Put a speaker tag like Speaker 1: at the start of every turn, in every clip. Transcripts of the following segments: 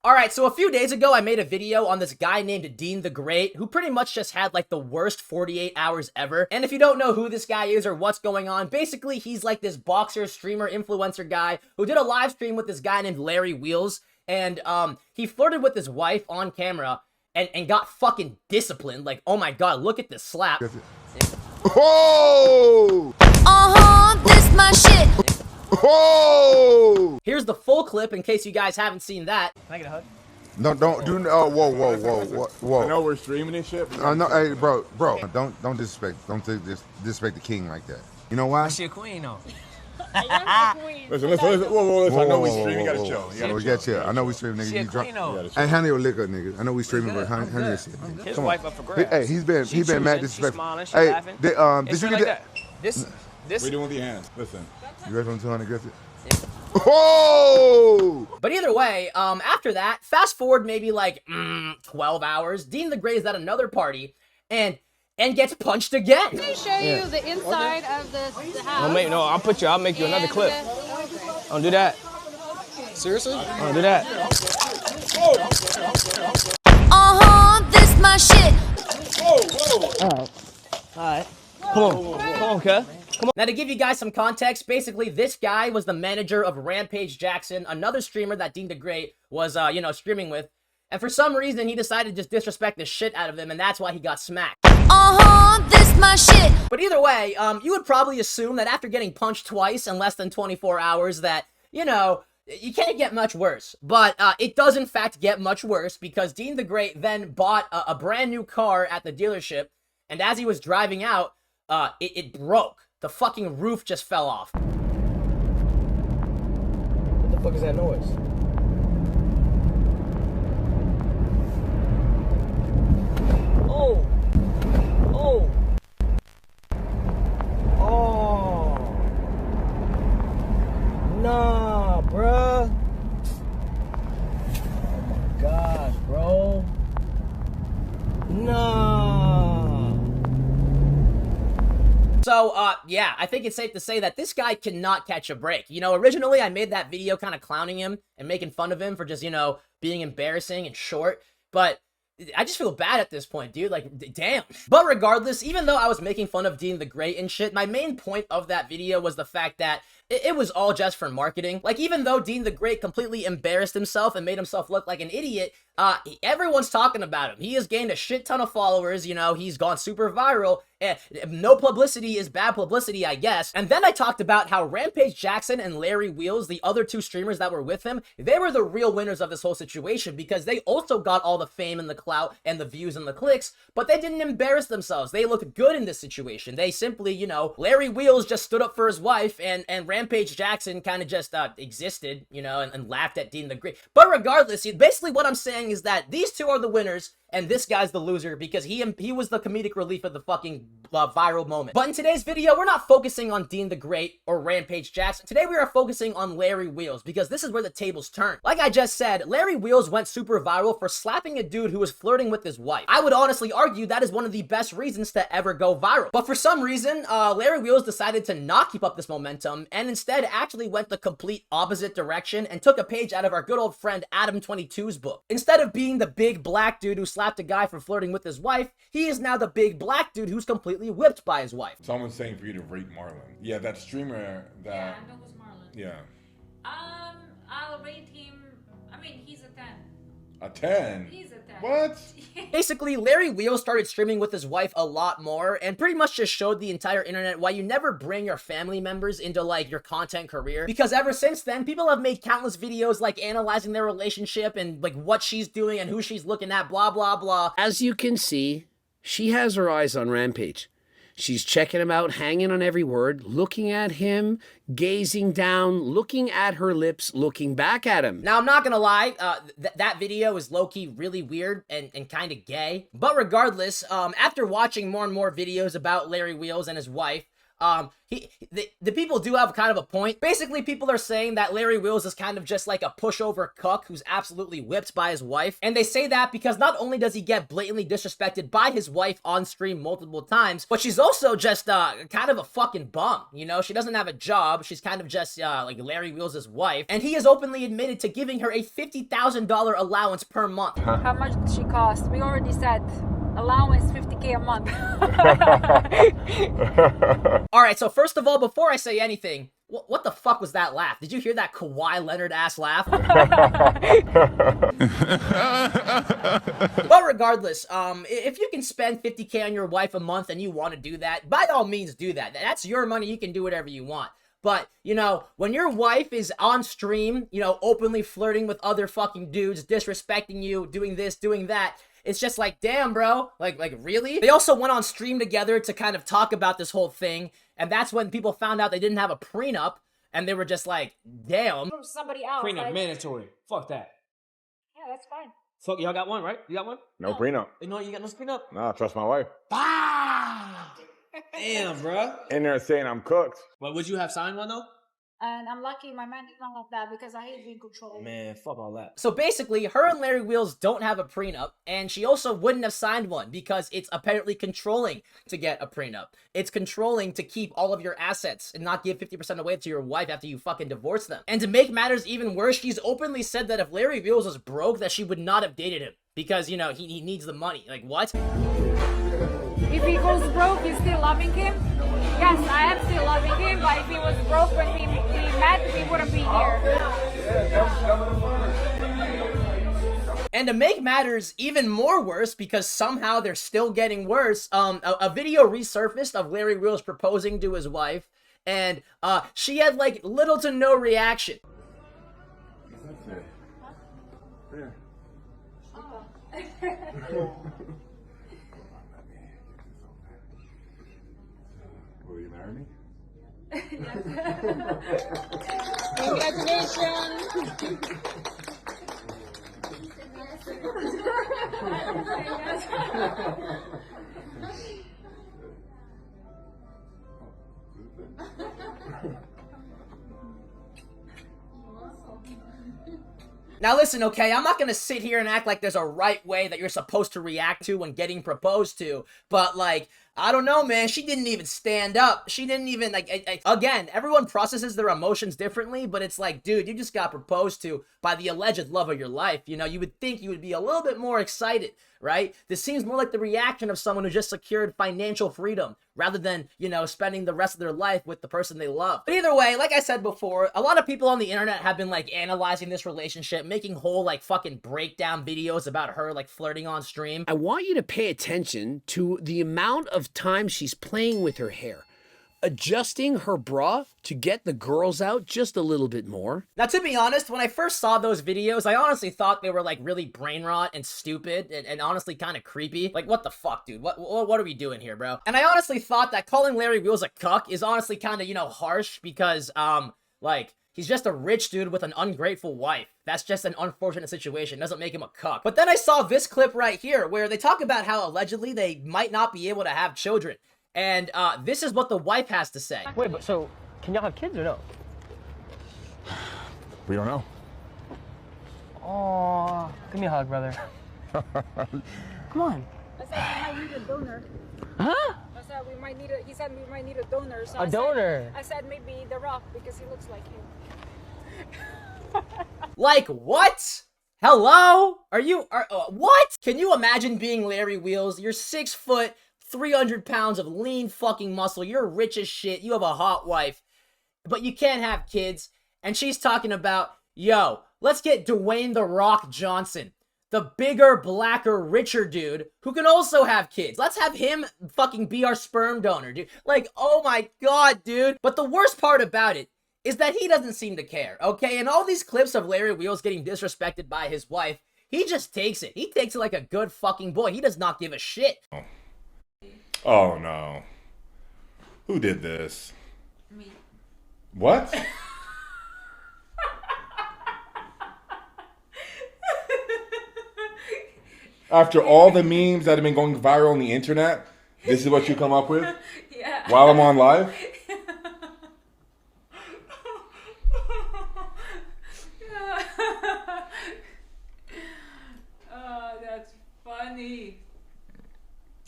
Speaker 1: Alright, so a few days ago, I made a video on this guy named Dean the Great, who pretty much just had like the worst 48 hours ever. And if you don't know who this guy is or what's going on, basically he's like this boxer, streamer, influencer guy who did a live stream with this guy named Larry Wheels. And he flirted with his wife on camera and got fucking disciplined. Like, oh my god, look at this slap.
Speaker 2: Whoa!
Speaker 3: This my shit.
Speaker 2: Whoa!
Speaker 1: Here's the full clip in case you guys haven't seen that.
Speaker 4: Can I get a hug?
Speaker 2: No, don't do. Oh, whoa!
Speaker 5: I know we're streaming this shit.
Speaker 2: No, hey, bro, don't disrespect. Don't disrespect the king like that. You know why?
Speaker 4: She a queen, though.
Speaker 5: Listen. Whoa. I know we streaming. You gotta chill.
Speaker 2: We got chill. I know we streaming, nigga.
Speaker 4: She a
Speaker 2: You drunk.
Speaker 4: queen, though.
Speaker 2: Hey, honey, your liquor, nigga. I know we streaming, but honey, your shit. Nigga.
Speaker 4: His
Speaker 2: Come
Speaker 4: wife
Speaker 2: on.
Speaker 4: up for grabs.
Speaker 2: Hey, he's been mad disrespectful.
Speaker 4: Smiling, she
Speaker 2: Hey,
Speaker 4: laughing.
Speaker 2: did you get that?
Speaker 4: This.
Speaker 5: What you doing with your hands? Listen.
Speaker 2: You ready for 200 Griffith? Whoa!
Speaker 1: But either way, after that, fast forward maybe like 12 hours, Dean the Great is at another party and gets punched again.
Speaker 6: Let me show you the inside of the house.
Speaker 4: I'll make you another clip. Don't do that.
Speaker 7: Seriously?
Speaker 4: Don't do that.
Speaker 3: This my shit.
Speaker 4: Alright. Come on, cuz.
Speaker 1: Now, to give you guys some context, basically, this guy was the manager of Rampage Jackson, another streamer that Dean the Great was, streaming with. And for some reason, he decided to just disrespect the shit out of him, and that's why he got smacked.
Speaker 3: This my shit.
Speaker 1: But either way, you would probably assume that after getting punched twice in less than 24 hours that, you can't get much worse. But it does, in fact, get much worse, because Dean the Great then bought a brand new car at the dealership, and as he was driving out, it broke. The fucking roof just fell off.
Speaker 4: What the fuck is that noise? Oh! Nah, bruh. Oh my gosh, bro. Nah.
Speaker 1: So, yeah, I think it's safe to say that this guy cannot catch a break. Originally I made that video kind of clowning him and making fun of him for just, being embarrassing and short, but I just feel bad at this point, dude. Like, damn. But regardless, even though I was making fun of Dean the Great and shit, my main point of that video was the fact that it was all just for marketing. Like, even though Dean the Great completely embarrassed himself and made himself look like an idiot, everyone's talking about him. He has gained a shit ton of followers, he's gone super viral, and no publicity is bad publicity, I guess. And then I talked about how Rampage Jackson and Larry Wheels, the other two streamers that were with him, they were the real winners of this whole situation because they also got all the fame and the clout and the views and the clicks, but they didn't embarrass themselves. They looked good in this situation. They simply, Larry Wheels just stood up for his wife, and Rampage Jackson kind of just existed, and laughed at Dean the Great. But regardless, basically what I'm saying is that these two are the winners, and this guy's the loser because he was the comedic relief of the fucking viral moment. But in today's video, we're not focusing on Dean the Great or Rampage Jackson. Today we are focusing on Larry Wheels because this is where the tables turn. Like I just said, Larry Wheels went super viral for slapping a dude who was flirting with his wife. I would honestly argue that is one of the best reasons to ever go viral. But for some reason, Larry Wheels decided to not keep up this momentum and instead actually went the complete opposite direction and took a page out of our good old friend Adam22's book. Instead of being the big black dude who slapped a guy for flirting with his wife, he is now the big black dude who's completely whipped by his wife.
Speaker 5: Someone's saying for you to rate Marlon. Yeah, that streamer that.
Speaker 6: Yeah, I know who's Marlon.
Speaker 5: Yeah.
Speaker 6: I'll rate him. I mean, he's a 10.
Speaker 5: A 10.
Speaker 6: He's a 10.
Speaker 5: What?
Speaker 1: Basically, Larry Wheels started streaming with his wife a lot more and pretty much just showed the entire internet why you never bring your family members into, like, your content career. Because ever since then, people have made countless videos, like, analyzing their relationship and, like, what she's doing and who she's looking at, blah, blah, blah.
Speaker 7: As you can see, she has her eyes on Rampage. She's checking him out, hanging on every word, looking at him, gazing down, looking at her lips, looking back at him.
Speaker 1: Now, I'm not gonna lie, that video is low-key really weird and kind of gay. But regardless, after watching more and more videos about Larry Wheels and his wife, The people do have kind of a point. Basically, people are saying that Larry Wheels is kind of just like a pushover cuck who's absolutely whipped by his wife. And they say that because not only does he get blatantly disrespected by his wife on stream multiple times, but she's also just kind of a fucking bum. You know, she doesn't have a job. She's kind of just like Larry Wheels' wife. And he has openly admitted to giving her a $50,000 allowance per month.
Speaker 6: How much did she cost? We already said allowance $50K a month.
Speaker 1: All right, so first of all, before I say anything, what the fuck was that laugh? Did you hear that Kawhi Leonard ass laugh? But regardless, if you can spend $50K on your wife a month and you want to do that, by all means do that. That's your money. You can do whatever you want. But, you know, when your wife is on stream, you know, openly flirting with other fucking dudes, disrespecting you, doing this, doing that, it's just like, damn, bro. Like, really? They also went on stream together to kind of talk about this whole thing. And that's when people found out they didn't have a prenup. And they were just like, damn.
Speaker 6: From somebody else.
Speaker 4: Prenup
Speaker 6: like,
Speaker 4: mandatory. Fuck that.
Speaker 6: Yeah, that's fine.
Speaker 4: Fuck, y'all got one, right? You got one?
Speaker 5: No prenup.
Speaker 4: You know you got no prenup?
Speaker 5: Nah, I trust my wife.
Speaker 4: Ah! Damn, bruh.
Speaker 5: In there saying I'm cooked.
Speaker 4: But would you have signed one though?
Speaker 6: And I'm lucky my man did not like that because I hate being controlled.
Speaker 4: Man, fuck all that.
Speaker 1: So basically, her and Larry Wheels don't have a prenup, and she also wouldn't have signed one because it's apparently controlling to get a prenup. It's controlling to keep all of your assets and not give 50% away to your wife after you fucking divorce them. And to make matters even worse, she's openly said that if Larry Wheels was broke, that she would not have dated him because, you know, he needs the money. Like, what?
Speaker 6: If he goes broke, you still loving him? Yes, I am still loving him, but if he was broke when we met, we wouldn't be here.
Speaker 1: And to make matters even more worse, because somehow they're still getting worse, a video resurfaced of Larry Wheels proposing to his wife, and she had like little to no reaction.
Speaker 5: That's it. Yeah. Will you marry me?
Speaker 6: Congratulations.
Speaker 1: Now listen, okay, I'm not gonna sit here and act like there's a right way that you're supposed to react to when getting proposed to, but like, I don't know, man, she didn't even stand up. She didn't even, like, again, everyone processes their emotions differently, but it's like, dude, you just got proposed to by the alleged love of your life. You know, you would think you would be a little bit more excited, right? This seems more like the reaction of someone who just secured financial freedom rather than, you know, spending the rest of their life with the person they love. But either way, like I said before, a lot of people on the internet have been, like, analyzing this relationship, making whole, like, fucking breakdown videos about her, like, flirting on stream.
Speaker 7: I want you to pay attention to the amount of time she's playing with her hair, adjusting her bra to get the girls out just a little bit more.
Speaker 1: Now, to be honest, when I first saw those videos, I honestly thought they were, like, really brain rot and stupid and honestly kind of creepy. Like, what the fuck, dude? What are we doing here, bro? And I honestly thought that calling Larry Wheels a cuck is honestly kind of, you know, harsh because, like, he's just a rich dude with an ungrateful wife. That's just an unfortunate situation. It doesn't make him a cuck. But then I saw this clip right here where they talk about how allegedly they might not be able to have children. And this is what the wife has to say.
Speaker 4: Wait, but so, can y'all have kids or no?
Speaker 5: We don't know.
Speaker 4: Oh, give me a hug, brother. Come on.
Speaker 6: I said we might need a donor.
Speaker 4: Huh?
Speaker 6: I said we might need he said we might need a donor. So
Speaker 4: A donor?
Speaker 6: I said maybe The Rock because he looks like him.
Speaker 1: Like, what? Hello? What? Can you imagine being Larry Wheels? You're 6 foot, 300 pounds of lean fucking muscle. You're rich as shit. You have a hot wife, but you can't have kids. And she's talking about, yo, let's get Dwayne The Rock Johnson, the bigger, blacker, richer dude who can also have kids. Let's have him fucking be our sperm donor, dude. Like, oh my God, dude. But the worst part about it is that he doesn't seem to care, okay? And all these clips of Larry Wheels getting disrespected by his wife, he just takes it. He takes it like a good fucking boy. He does not give a shit.
Speaker 5: Oh no. Who did this?
Speaker 6: Me.
Speaker 5: What? After all the memes that have been going viral on the internet, this is what you come up with?
Speaker 6: Yeah.
Speaker 5: While I'm on live?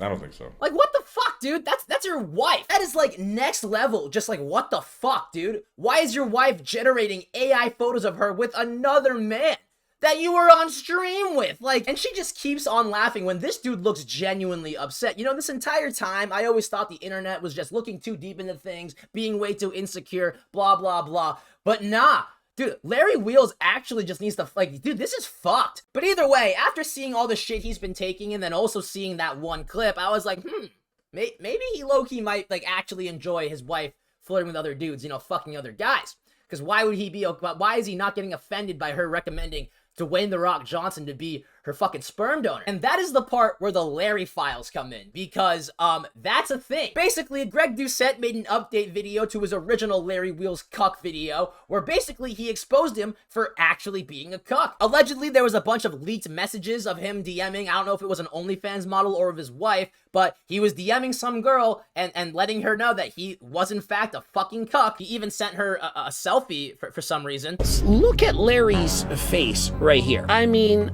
Speaker 5: I don't think so.
Speaker 1: Like, what the fuck, dude? That's your wife. That is like next level. Just like, what the fuck, dude? Why is your wife generating AI photos of her with another man that you were on stream with? Like, and she just keeps on laughing when this dude looks genuinely upset. You know, this entire time, I always thought the internet was just looking too deep into things, being way too insecure, blah, blah, blah. But nah. Dude, Larry Wheels actually just needs to, like, dude, this is fucked. But either way, after seeing all the shit he's been taking and then also seeing that one clip, I was like, maybe he low-key might, like, actually enjoy his wife flirting with other dudes, you know, fucking other guys. Because why is he not getting offended by her recommending Dwayne The Rock Johnson to be her fucking sperm donor? And that is the part where the Larry files come in, because that's a thing. Basically, Greg Doucette made an update video to his original Larry Wheels cuck video, where basically he exposed him for actually being a cuck. Allegedly, there was a bunch of leaked messages of him DMing, I don't know if it was an OnlyFans model or of his wife, but he was DMing some girl and letting her know that he was in fact a fucking cuck. He even sent her a selfie for some reason.
Speaker 7: Look at Larry's face right here. I mean,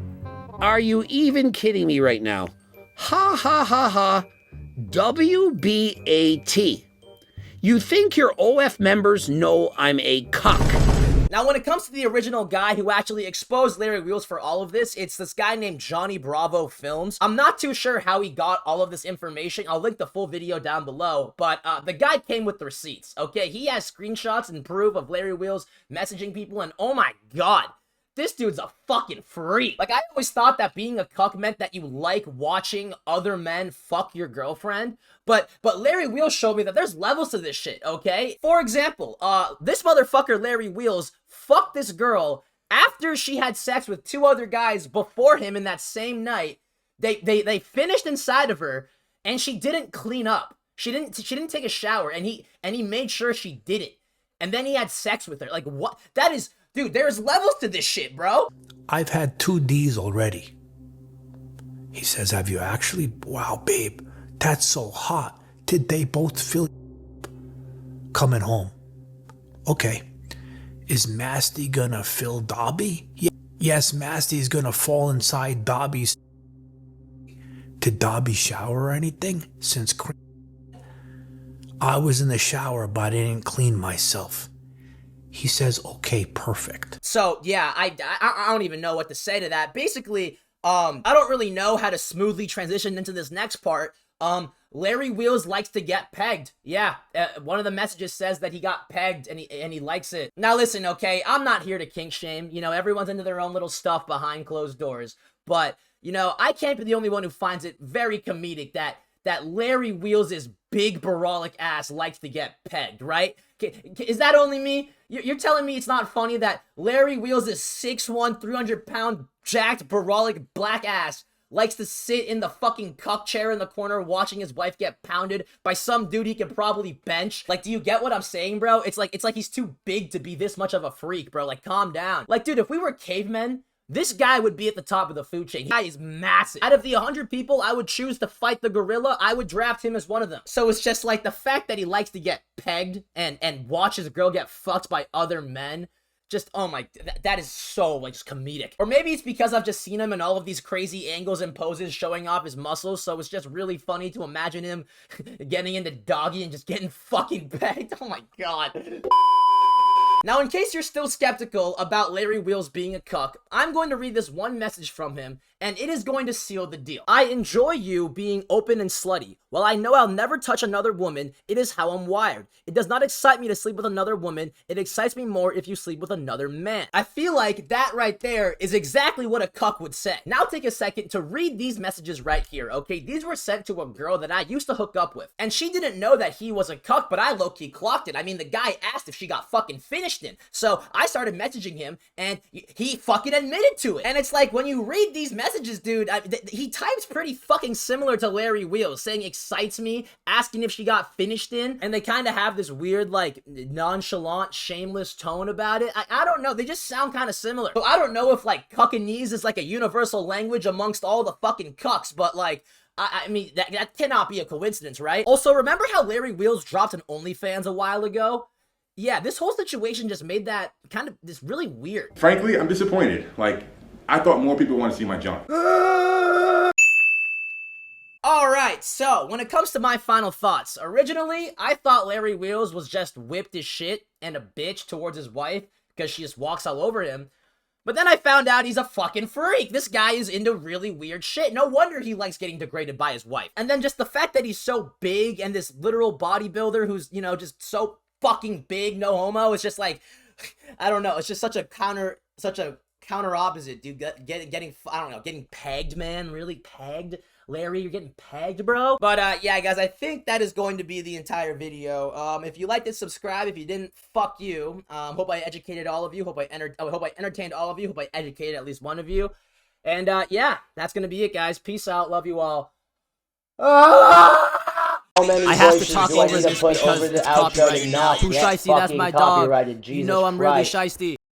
Speaker 7: are you even kidding me right now? Ha ha ha ha. WBAT. You think your OF members know I'm a cuck?
Speaker 1: Now, when it comes to the original guy who actually exposed Larry Wheels for all of this, it's this guy named Johnny Bravo Films. I'm not too sure how he got all of this information. I'll link the full video down below, but the guy came with receipts, okay? He has screenshots and proof of Larry Wheels messaging people, and oh my god, this dude's a fucking freak. Like, I always thought that being a cuck meant that you like watching other men fuck your girlfriend, but Larry Wheels showed me that there's levels to this shit, okay? For example, this motherfucker Larry Wheels fucked this girl after she had sex with 2 other guys before him in that same night. They finished inside of her, and she didn't clean up. She didn't take a shower, and he made sure she did it. And then he had sex with her. Like, what? That is... Dude, there's levels to this shit, bro.
Speaker 8: I've had 2 Ds already. He says, have you actually? Wow, babe, that's so hot. Did they both feel coming home? Okay. Is Masty gonna fill Dobby? Yes, Masty's gonna fall inside Dobby's. Did Dobby shower or anything? Since I was in the shower, but I didn't clean myself. He says, okay, perfect.
Speaker 1: So, yeah, I don't even know what to say to that. Basically, I don't really know how to smoothly transition into this next part. Larry Wheels likes to get pegged. Yeah, one of the messages says that he got pegged and he likes it. Now listen, okay, I'm not here to kink shame. You know, everyone's into their own little stuff behind closed doors. But, you know, I can't be the only one who finds it very comedic that Larry Wheels' big brolic ass likes to get pegged, right? Is that only me? You're telling me it's not funny that Larry Wheels' 6'1", 300-pound, jacked, brolic black ass likes to sit in the fucking cuck chair in the corner watching his wife get pounded by some dude he can probably bench? Like, do you get what I'm saying, bro? It's like he's too big to be this much of a freak, bro. Like, calm down. Like, dude, if we were cavemen, this guy would be at the top of the food chain. He is massive. Out of the 100 people I would choose to fight the gorilla, I would draft him as one of them. So it's just like the fact that he likes to get pegged and watch his girl get fucked by other men. Just, oh my, that is so, like, just comedic. Or maybe it's because I've just seen him in all of these crazy angles and poses showing off his muscles, so it's just really funny to imagine him getting into doggy and just getting fucking pegged. Oh my god. Now, in case you're still skeptical about Larry Wheels being a cuck, I'm going to read this one message from him, and it is going to seal the deal. I enjoy you being open and slutty. While I know I'll never touch another woman, it is how I'm wired. It does not excite me to sleep with another woman. It excites me more if you sleep with another man. I feel like that right there is exactly what a cuck would say. Now take a second to read these messages right here, okay? These were sent to a girl that I used to hook up with, and she didn't know that he was a cuck, but I low-key clocked it. I mean, the guy asked if she got fucking finished in. So I started messaging him, and he fucking admitted to it. And it's like, when you read these messages, dude, he types pretty fucking similar to Larry Wheels, saying excites me, asking if she got finished in, and they kind of have this weird, like, nonchalant, shameless tone about it. I don't know, they just sound kind of similar. So I don't know if, like, cuckanese is like a universal language amongst all the fucking cucks, but, like, I mean, that cannot be a coincidence, right? Also, remember how Larry Wheels dropped an OnlyFans a while ago? Yeah, this whole situation just made that kind of this really weird.
Speaker 5: Frankly, I'm disappointed. Like, I thought more people want to see my junk.
Speaker 1: Alright, so when it comes to my final thoughts, originally, I thought Larry Wheels was just whipped as shit and a bitch towards his wife because she just walks all over him. But then I found out he's a fucking freak. This guy is into really weird shit. No wonder he likes getting degraded by his wife. And then just the fact that he's so big and this literal bodybuilder who's, you know, just so fucking big, no homo, it's just like, I don't know, it's just such a counter opposite, dude. Getting pegged, man. Really pegged. Larry, you're getting pegged, bro. But yeah, guys, I think that is going to be the entire video. If you liked it, subscribe. If you didn't, fuck you. Hope I educated all of you. Hope I entertained all of you. Hope I educated at least one of you. And yeah, that's gonna be it, guys. Peace out. Love you all. I have to talk over this because it's copyrighted now. Too shiesty, that's my dog. You know I'm really shiesty.